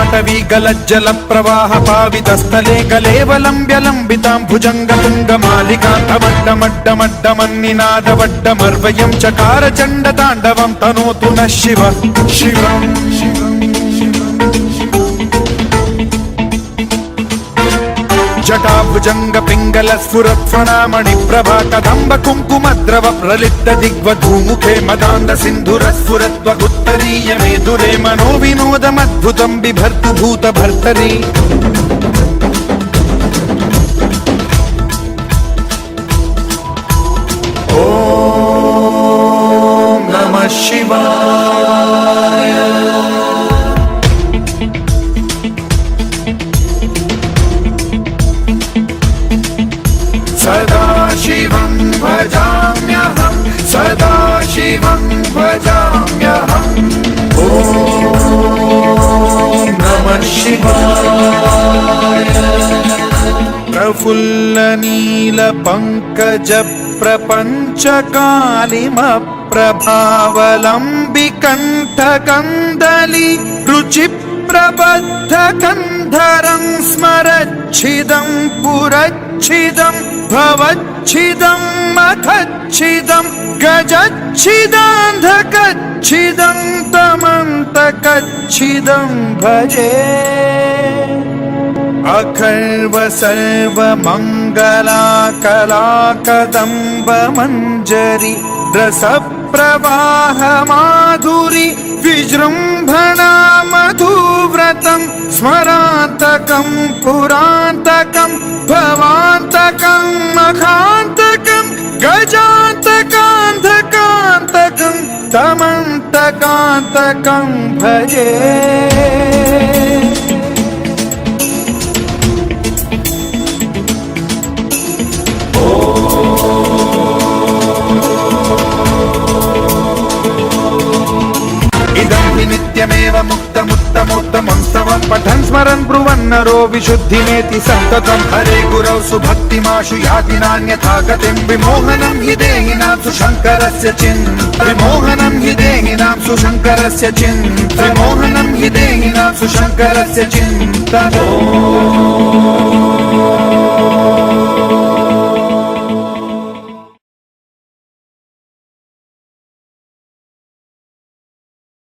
पाटवी गलज्जल प्रवाह पावितस्थले गलेवलम्ब्य लम्बितां भुजङ्गतुङ्गमालिकान्तमड्डमड्डमड्डमन्निनादवड्डमर्वयं चकार चण्डताण्डवं तनोतु नः शिव शिवम् जटाभुजंग पिंगल स्फुरत्फणामणि प्रभा कदंब कुंकुमद्रव प्रलिप्त दिग्वधूमुखे मदान्ध सिंधुर स्फुरत्वगुत्तरीय मेदुरे मनो विनोदमद्भुतं बिभर्तु भूत भर्तरी ओम नमः शिवाय। सदा शिवं भजाम्यहं सदा शिवं भजाम्यहम् ॐ नमः शिवाय। प्रफुल्ल नील पंकज प्रपंच कालिम प्रभावलंबिकंठ कंदली रुचि प्रबद्ध कंधरं स्मरच्छिदं पुरच्छिदं भवच्छिदं मखच्छिदं गजच्छिदान्धकच्छिदं तमन्तकच्छिदं भजे। अखर्व सर्व मंगला कला कदम्ब मंजरी रस प्रवाह माधुरी विजृंभणा मधुव्रतं स्मरान्तकं पुरान्तकं भवान्तकं मखान्तकं गजान्तकान्धकान्तकं तमन्तकान्तकं भजे। नित्यमेव मुक्तमुत्तमोत्तमं स्तवं पठन् स्मरन् ब्रुवन्नरो विशुद्धिमेति सन्ततं हरे गुरौ सुभक्तिमाशु याति नान्यथा गतिं विमोहनं हि देहिनां सुशङ्करस्य चिन्ता विमोहनं हि देहिनां सुशङ्करस्य चिन्ता विमोहनं हि देहिनां सुशङ्करस्य चिन्ता।